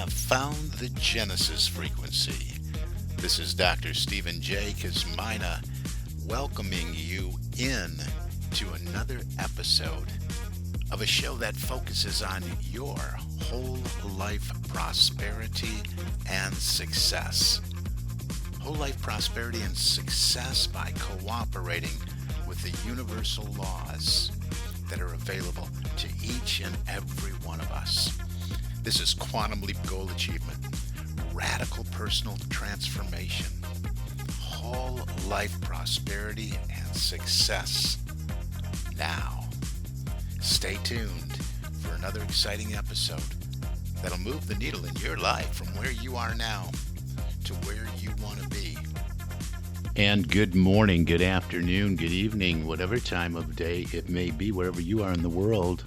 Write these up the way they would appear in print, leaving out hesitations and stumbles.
have found the Genesis frequency. This is Dr. Stephen J. Kazmina welcoming you in to another episode of a show that focuses on your whole life prosperity and success. Whole life prosperity and success by cooperating with the universal laws that are available to each and every one of us. This is Quantum Leap Goal Achievement, radical personal transformation, whole life prosperity and success. Now, stay tuned for another exciting episode that'll move the needle in your life from where you are now to where you want to be. And good morning, good afternoon, good evening, whatever time of day it may be, wherever you are in the world.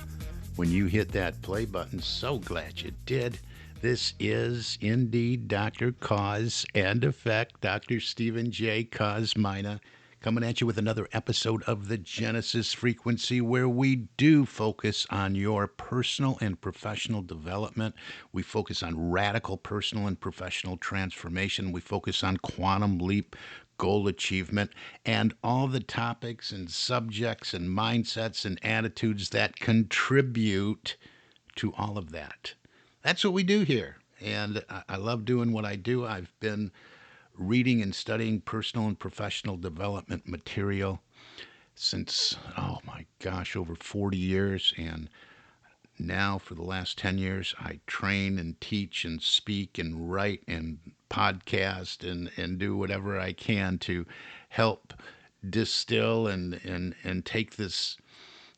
When you hit that play button, so glad you did. This is indeed Dr. Cause and Effect, Dr. Stephen J. Kazmina, coming at you with another episode of the Genesis Frequency, where we do focus on your personal and professional development. We focus on radical personal and professional transformation. We focus on quantum leap goal achievement, and all the topics and subjects and mindsets and attitudes that contribute to all of that. That's what we do here. And I love doing what I do. I've been reading and studying personal and professional development material since, oh my gosh, over 40 years. And now for the last 10 years, I train and teach and speak and write and podcast and do whatever I can to help distill and take this,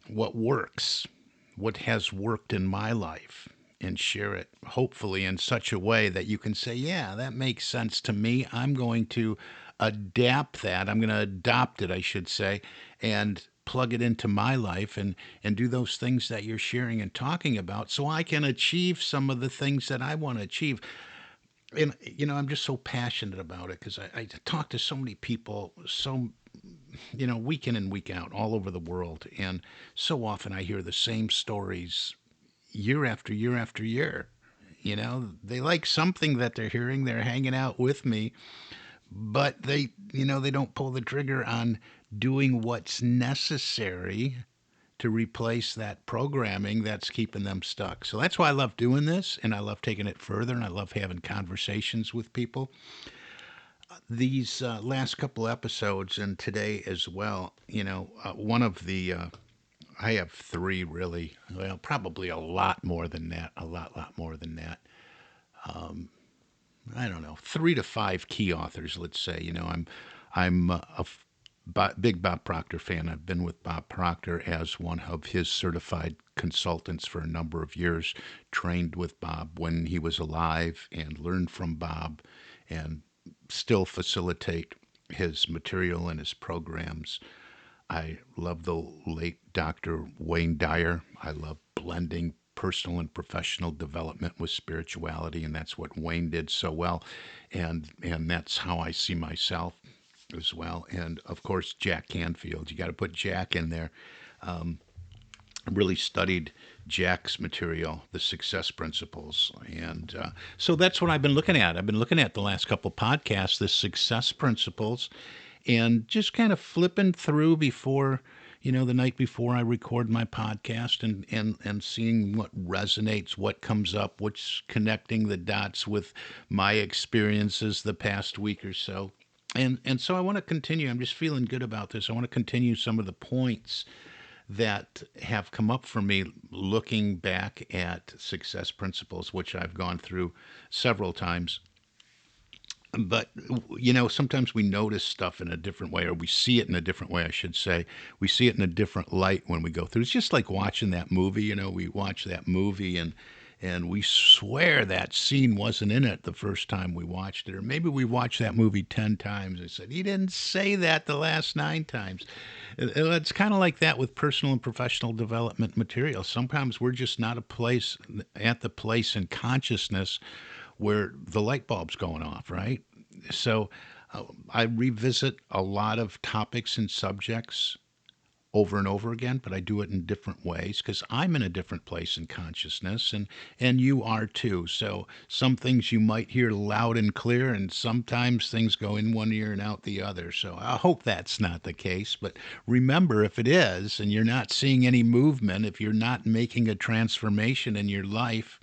what works, what has worked in my life, and share it, hopefully in such a way that you can say, yeah, that makes sense to me. I'm going to adapt that. I'm going to adopt it, I should say, and plug it into my life and do those things that you're sharing and talking about so I can achieve some of the things that I want to achieve. And, I'm just so passionate about it because I talk to so many people, week in and week out all over the world. And so often I hear the same stories year after year after year. They like something that they're hearing. They're hanging out with me, but they don't pull the trigger on doing what's necessary to replace that programming that's keeping them stuck. So that's why I love doing this, and I love taking it further, and I love having conversations with people. These last couple episodes and today as well, one of the I have three really, well, probably a lot more than that, a lot more than that. I don't know, 3 to 5 key authors, let's say. I'm a big Bob Proctor fan. I've been with Bob Proctor as one of his certified consultants for a number of years, trained with Bob when he was alive and learned from Bob and still facilitate his material and his programs. I love the late Dr. Wayne Dyer. I love blending personal and professional development with spirituality, and that's what Wayne did so well, and that's how I see myself as well. And of course, Jack Canfield. You got to put Jack in there. I really studied Jack's material, the success principles. And so that's what I've been looking at. I've been looking at the last couple podcasts, the success principles, and just kind of flipping through before, the night before I record my podcast and seeing what resonates, what comes up, what's connecting the dots with my experiences the past week or so. And so I want to continue. I'm just feeling good about this. I want to continue some of the points that have come up for me looking back at success principles, which I've gone through several times. But, sometimes we notice stuff in a different way, or we see it in a different way, I should say. We see it in a different light when we go through. It's just like watching that movie. We watch that movie and we swear that scene wasn't in it the first time we watched it. Or maybe we watched that movie 10 times and said, he didn't say that the last 9 times. It's kind of like that with personal and professional development material. Sometimes we're just not at the place in consciousness where the light bulb's going off, right? So I revisit a lot of topics and subjects over and over again, but I do it in different ways because I'm in a different place in consciousness, and you are too. So some things you might hear loud and clear, and sometimes things go in one ear and out the other. So I hope that's not the case. But remember, if it is, and you're not seeing any movement, if you're not making a transformation in your life,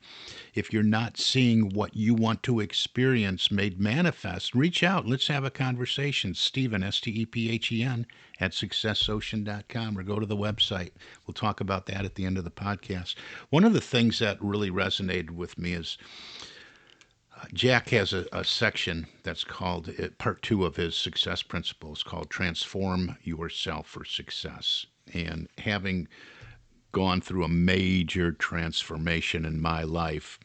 if you're not seeing what you want to experience made manifest, reach out. Let's have a conversation. Stephen, Stephen, at successocean.com, or go to the website. We'll talk about that at the end of the podcast. One of the things that really resonated with me is Jack has a section that's called part two of his success principles called Transform Yourself for Success. And having gone through a major transformation in my life,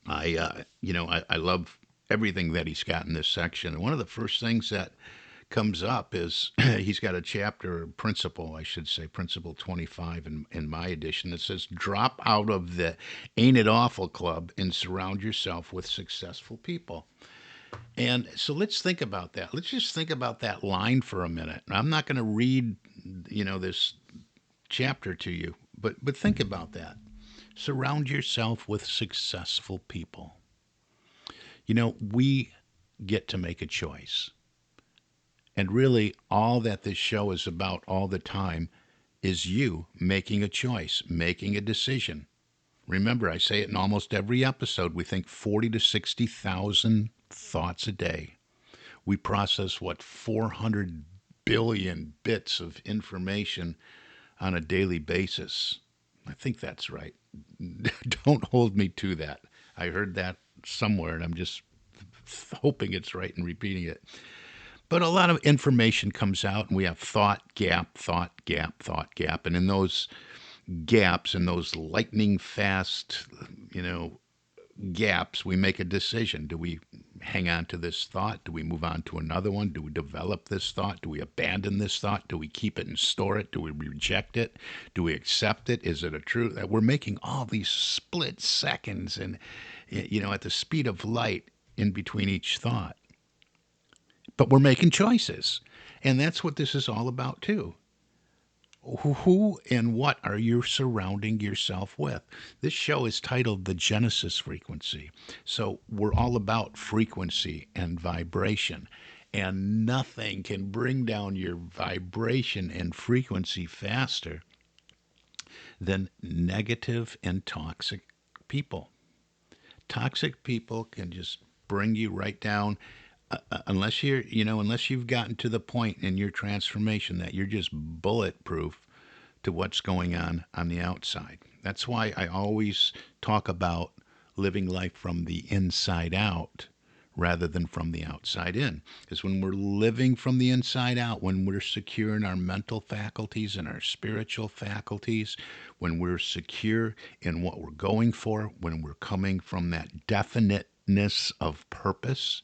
I love everything that he's got in this section. And one of the first things that comes up is he's got a chapter, principle, I should say, principle 25 in my edition that says, drop out of the ain't it awful club and surround yourself with successful people. And so let's think about that. Let's just think about that line for a minute. I'm not going to read, this chapter to you, but think about that. Surround yourself with successful people. We get to make a choice. And really, all that this show is about all the time is you making a choice, making a decision. Remember, I say it in almost every episode, we think 40 to 60,000 thoughts a day. We process, 400 billion bits of information on a daily basis. I think that's right. Don't hold me to that. I heard that somewhere, and I'm just hoping it's right and repeating it. But a lot of information comes out, and we have thought gap, thought gap, thought gap. And in those gaps, in those lightning fast, gaps, we make a decision. Do we hang on to this thought? Do we move on to another one? Do we develop this thought? Do we abandon this thought? Do we keep it and store it? Do we reject it? Do we accept it? Is it a truth? We're making all these split seconds and, at the speed of light in between each thought. But we're making choices. And that's what this is all about, too. Who and what are you surrounding yourself with? This show is titled The Genesis Frequency. So we're all about frequency and vibration. And nothing can bring down your vibration and frequency faster than negative and toxic people. Toxic people can just bring you right down. Unless you've gotten to the point in your transformation that you're just bulletproof to what's going on the outside. That's why I always talk about living life from the inside out rather than from the outside in. Because when we're living from the inside out, when we're secure in our mental faculties and our spiritual faculties, when we're secure in what we're going for, when we're coming from that definiteness of purpose,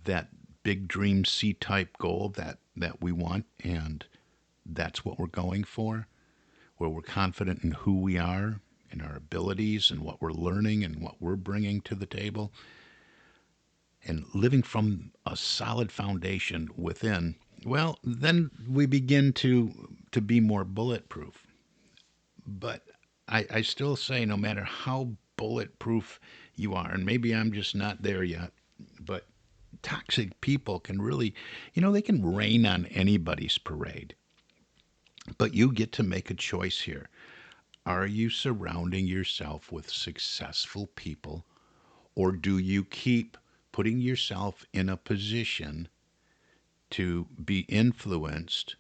that big dream C-type goal that we want, and that's what we're going for, where we're confident in who we are, in our abilities, and what we're learning and what we're bringing to the table, and living from a solid foundation within, well, then we begin to be more bulletproof. But I still say, no matter how bulletproof you are, and maybe I'm just not there yet, but toxic people can really, they can rain on anybody's parade. But you get to make a choice here. Are you surrounding yourself with successful people, or do you keep putting yourself in a position to be influenced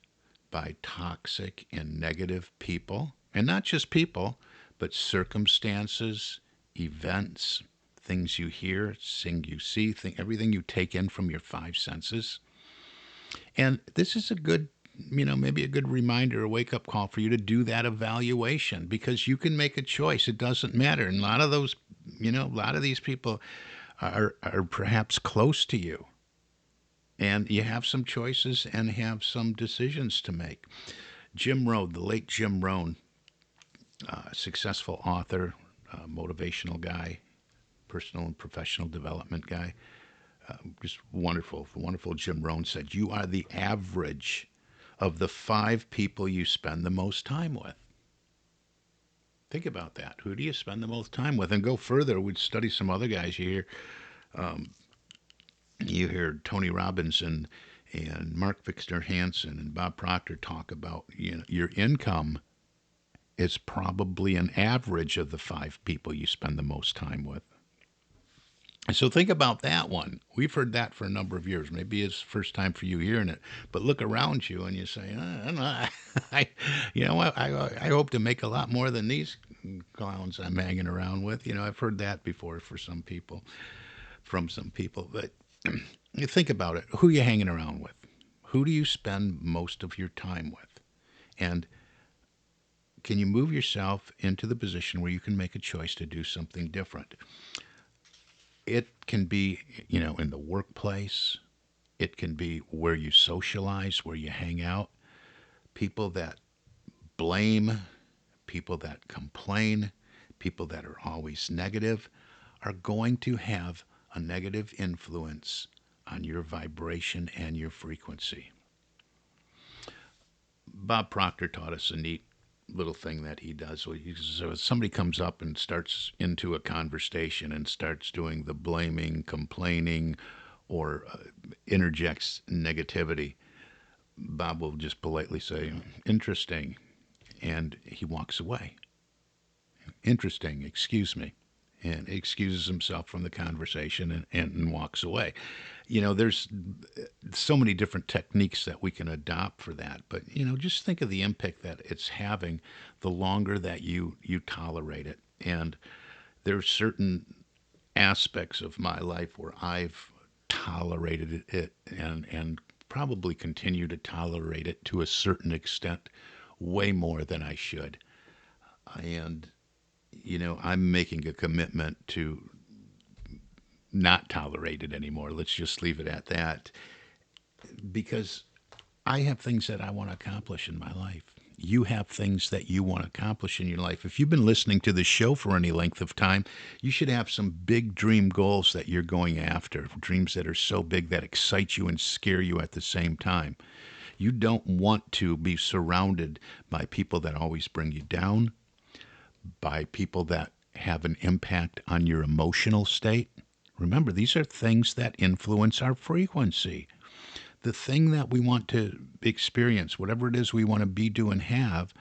by toxic and negative people? And not just people, but circumstances, events, things you hear, things you see, everything you take in from your five senses. And this is a good, maybe a good reminder, a wake-up call for you to do that evaluation, because you can make a choice. It doesn't matter. And a lot of those, a lot of these people are perhaps close to you. And you have some choices and have some decisions to make. Jim Rohn, the late Jim Rohn, successful author, motivational guy, personal and professional development guy, just wonderful Jim Rohn said, you are the average of the 5 people you spend the most time with. Think about that. Who do you spend the most time with? And go further. We'd study some other guys. You hear Tony Robbins and Mark Victor Hansen and Bob Proctor talk about, your income is probably an average of the 5 people you spend the most time with. So think about that one. We've heard that for a number of years. Maybe it's the first time for you hearing it, but look around you and you say, I don't know, I hope to make a lot more than these clowns I'm hanging around with. I've heard that before from some people, but you think about it. Who are you hanging around with? Who do you spend most of your time with? And can you move yourself into the position where you can make a choice to do something different? It can be, in the workplace. It can be where you socialize, where you hang out. People that blame, people that complain, people that are always negative are going to have a negative influence on your vibration and your frequency. Bob Proctor taught us a neat little thing that he does. So somebody comes up and starts into a conversation and starts doing the blaming, complaining, or interjects negativity, Bob will just politely say, interesting, and he walks away. Interesting, excuse me. And excuses himself from the conversation and walks away. There's so many different techniques that we can adopt for that. But, just think of the impact that it's having the longer that you tolerate it. And there's certain aspects of my life where I've tolerated it and probably continue to tolerate it to a certain extent, way more than I should. And I'm making a commitment to not tolerate it anymore. Let's just leave it at that. Because I have things that I want to accomplish in my life. You have things that you want to accomplish in your life. If you've been listening to this show for any length of time, you should have some big dream goals that you're going after. Dreams that are so big that excite you and scare you at the same time. You don't want to be surrounded by people that always bring you down, by people that have an impact on your emotional state. Remember, these are things that influence our frequency. The thing that we want to experience, whatever it is we want to be, do, and have,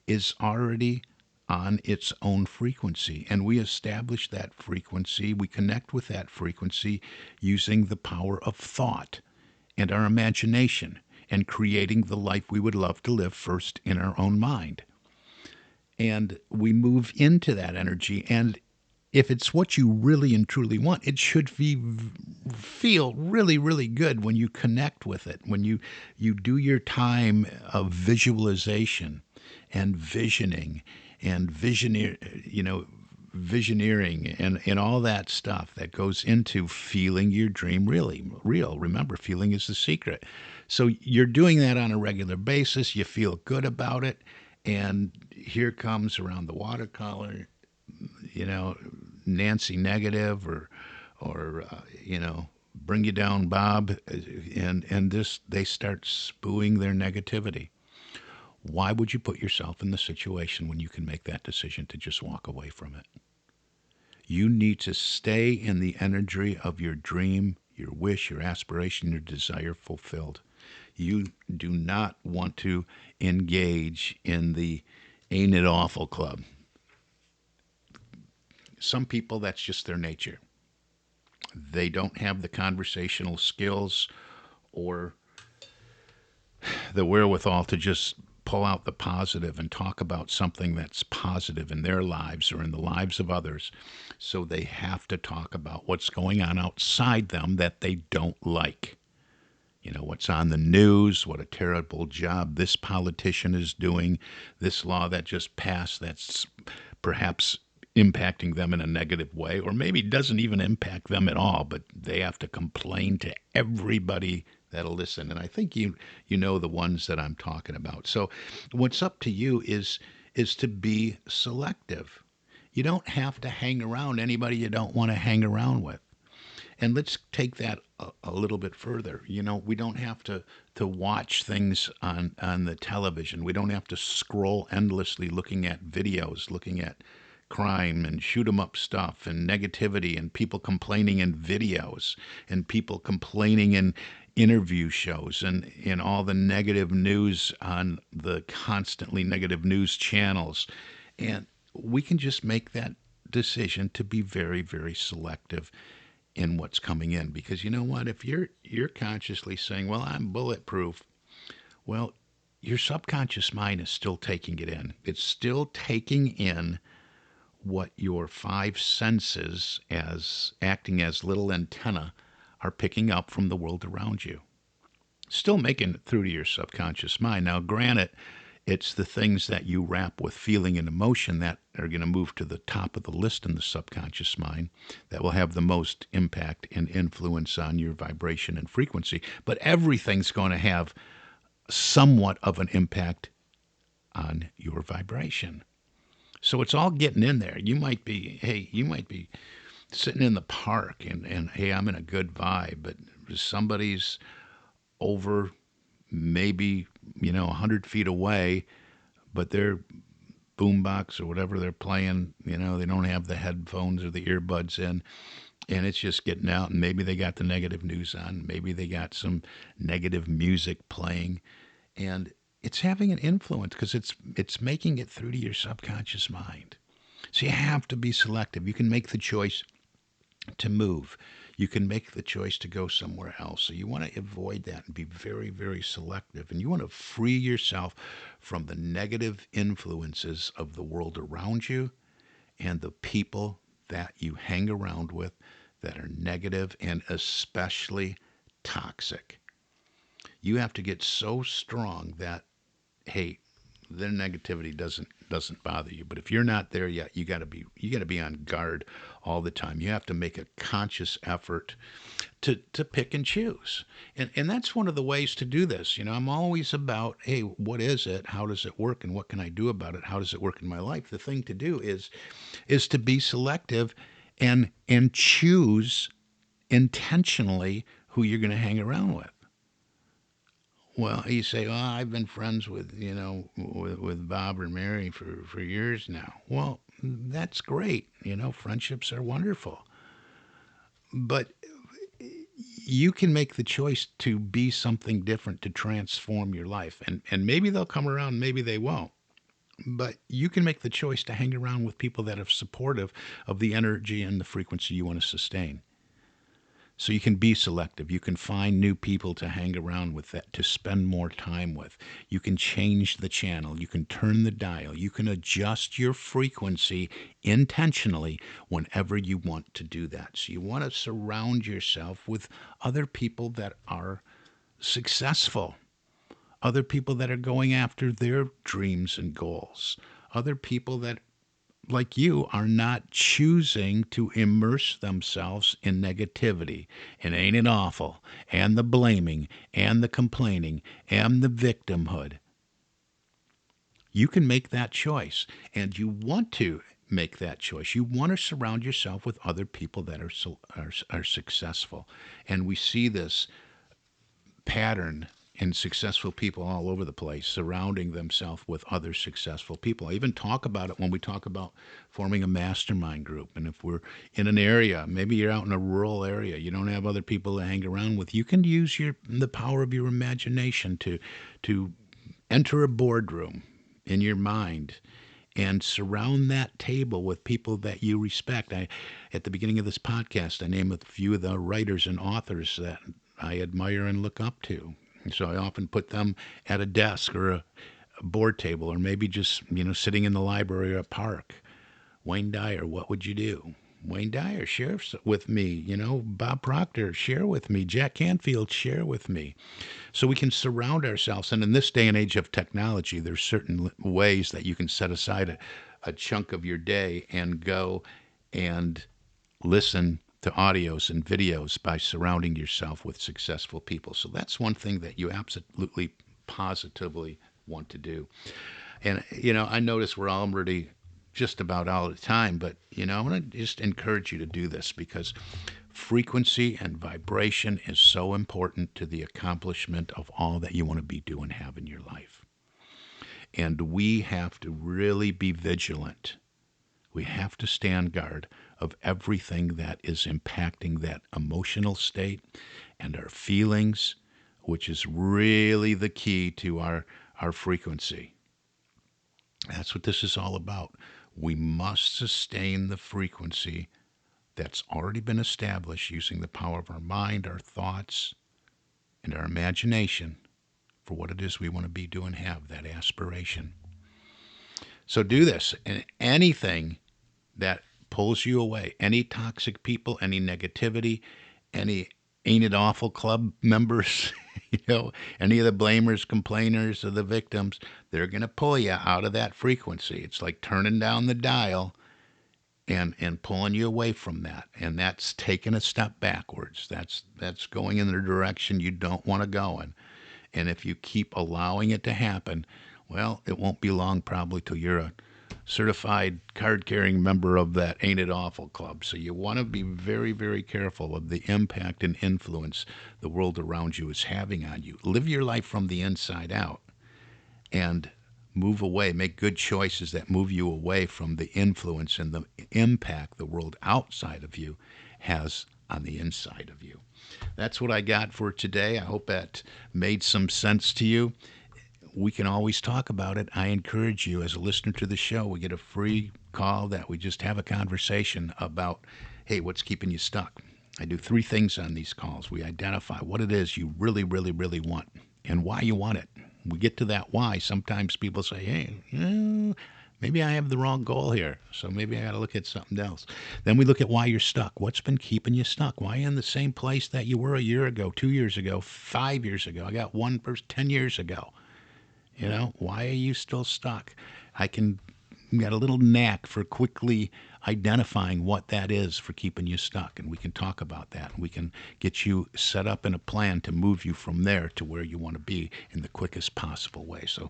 is already on its own frequency. And we establish that frequency, we connect with that frequency using the power of thought and our imagination and creating the life we would love to live first in our own mind. And we move into that energy. And if it's what you really and truly want, it should feel really, really good when you connect with it, when you do your time of visualization and visioning and visioneering and all that stuff that goes into feeling your dream really real. Remember, feeling is the secret. So you're doing that on a regular basis. You feel good about it. And here comes around the watercolor, Nancy negative or bring you down, Bob, and they start spewing their negativity. Why would you put yourself in the situation when you can make that decision to just walk away from it? You need to stay in the energy of your dream, your wish, your aspiration, your desire fulfilled. You do not want to engage in the ain't it awful club. Some people, that's just their nature. They don't have the conversational skills or the wherewithal to just pull out the positive and talk about something that's positive in their lives or in the lives of others. So they have to talk about what's going on outside them that they don't like. What's on the news, what a terrible job this politician is doing, this law that just passed that's perhaps impacting them in a negative way, or maybe doesn't even impact them at all, but they have to complain to everybody that'll listen. And I think you know the ones that I'm talking about. So what's up to you is to be selective. You don't have to hang around anybody you don't want to hang around with. And let's take that a little bit further. We don't have to watch things on the television. We don't have to scroll endlessly looking at videos, looking at crime and shoot 'em up stuff and negativity and people complaining in videos and people complaining in interview shows and in all the negative news on the constantly negative news channels. And we can just make that decision to be very, very selective in what's coming in, because you know what, if you're consciously saying, well, I'm bulletproof, well, your subconscious mind is still taking it in. It's still taking in what your five senses, as acting as little antenna, are picking up from the world around you, still making it through to your subconscious mind. Now, granted, it's the things that you wrap with feeling and emotion that are going to move to the top of the list in the subconscious mind, that will have the most impact and influence on your vibration and frequency. But everything's going to have somewhat of an impact on your vibration. So it's all getting in there. You might be sitting in the park and hey, I'm in a good vibe, but somebody's over maybe 100 feet away, but their boombox or whatever they're playing, they don't have the headphones or the earbuds in, and it's just getting out, and maybe they got the negative news on, maybe they got some negative music playing, and it's having an influence because it's making it through to your subconscious mind. So you have to be selective. You can make the choice to move. You can make the choice to go somewhere else. So you want to avoid that and be very, very selective. And you want to free yourself from the negative influences of the world around you and the people that you hang around with that are negative and especially toxic. You have to get so strong that, hey, their negativity doesn't bother you. But if you're not there yet, you got to be on guard all the time. You have to make a conscious effort to pick and choose. And that's one of the ways to do this. I'm always about, hey, what is it? How does it work? And what can I do about it? How does it work in my life? The thing to do is to be selective and choose intentionally who you're going to hang around with. Well, you say, "Well, I've been friends with Bob or Mary for years now." Well, that's great. Friendships are wonderful. But you can make the choice to be something different to transform your life. And maybe they'll come around, maybe they won't. But you can make the choice to hang around with people that are supportive of the energy and the frequency you want to sustain. So you can be selective. You can find new people to hang around with, that to spend more time with. You can change the channel. You can turn the dial. You can adjust your frequency intentionally whenever you want to do that. So you want to surround yourself with other people that are successful, other people that are going after their dreams and goals, other people that, like you, are not choosing to immerse themselves in negativity. And ain't it awful? And the blaming and the complaining and the victimhood. You can make that choice, and you want to make that choice. You want to surround yourself with other people that are successful. And we see this pattern in successful people all over the place, surrounding themselves with other successful people. I even talk about it when we talk about forming a mastermind group. And if we're in an area, maybe you're out in a rural area, you don't have other people to hang around with, you can use the power of your imagination to enter a boardroom in your mind and surround that table with people that you respect. At the beginning of this podcast, I named a few of the writers and authors that I admire and look up to. So I often put them at a desk or a board table, or maybe just, sitting in the library or a park. Wayne Dyer, what would you do? Wayne Dyer, share with me. Bob Proctor, share with me. Jack Canfield, share with me. So we can surround ourselves. And in this day and age of technology, there's certain ways that you can set aside a chunk of your day and go and listen to audios and videos by surrounding yourself with successful people. So that's one thing that you absolutely, positively want to do. And, I notice we're already just about out of time, but, I want to just encourage you to do this, because Frequency and vibration is so important to the accomplishment of all that you want to be doing, have in your life. And we have to really be vigilant. We have to stand guard of everything that is impacting that emotional state and our feelings, which is really the key to our frequency. That's what this is all about. We must sustain the frequency that's already been established using the power of our mind, our thoughts, and our imagination for what it is we want to be, do, and have, that aspiration. So do this, and anything that pulls you away, any toxic people, any negativity, any Ain't It Awful Club members, any of the blamers, complainers, or the victims, they're going to pull you out of that frequency. It's like turning down the dial and pulling you away from that. And that's taking a step backwards. That's going in the direction you don't want to go in. And if you keep allowing it to happen, well, it won't be long probably till you're a certified card-carrying member of that Ain't It Awful Club. So you want to be very, very careful of the impact and influence the world around you is having on you. Live your life from the inside out and move away. Make good choices that move you away from the influence and the impact the world outside of you has on the inside of you. That's what I got for today. I hope that made some sense to you. We can always talk about it. I encourage you, as a listener to the show, we get a free call that we just have a conversation about, hey, what's keeping you stuck? I do 3 things on these calls. We identify what it is you really, really, really want and why you want it. We get to that why. Sometimes people say, hey, maybe I have the wrong goal here, so maybe I got to look at something else. Then we look at why you're stuck. What's been keeping you stuck? Why are you in the same place that you were a year ago, 2 years ago, 5 years ago? I got one person 10 years ago. Why are you still stuck? I got a little knack for quickly identifying what that is for keeping you stuck, and we can talk about that. We can get you set up in a plan to move you from there to where you want to be in the quickest possible way. So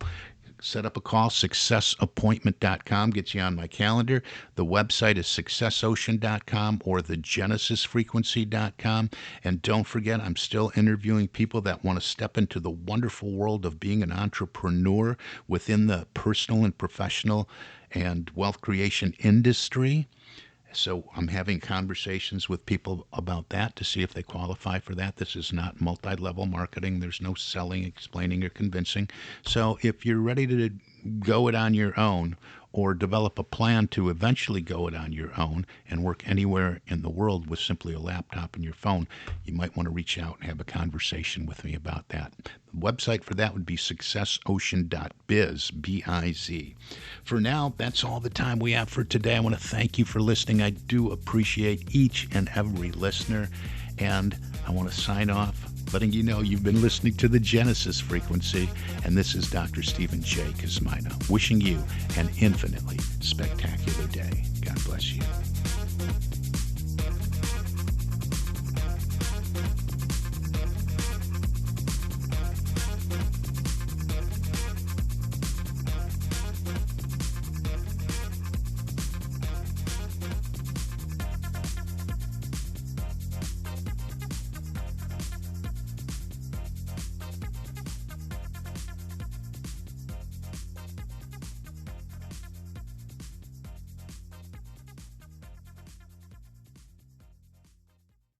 set up a call. SuccessAppointment.com gets you on my calendar. The website is SuccessOcean.com or TheGenesisFrequency.com. And don't forget, I'm still interviewing people that want to step into the wonderful world of being an entrepreneur within the personal and professional and wealth creation industry. So I'm having conversations with people about that to see if they qualify for that. This is not multi-level marketing. There's no selling, explaining, or convincing. So if you're ready to go it on your own or develop a plan to eventually go it on your own and work anywhere in the world with simply a laptop and your phone, you might want to reach out and have a conversation with me about that. The website for that would be successocean.biz, B-I-Z. For now, that's all the time we have for today. I want to thank you for listening. I do appreciate each and every listener, and I want to sign off letting you know you've been listening to the Genesis Frequency, and this is Dr. Stephen J. Kosmina, wishing you an infinitely spectacular day. God bless you.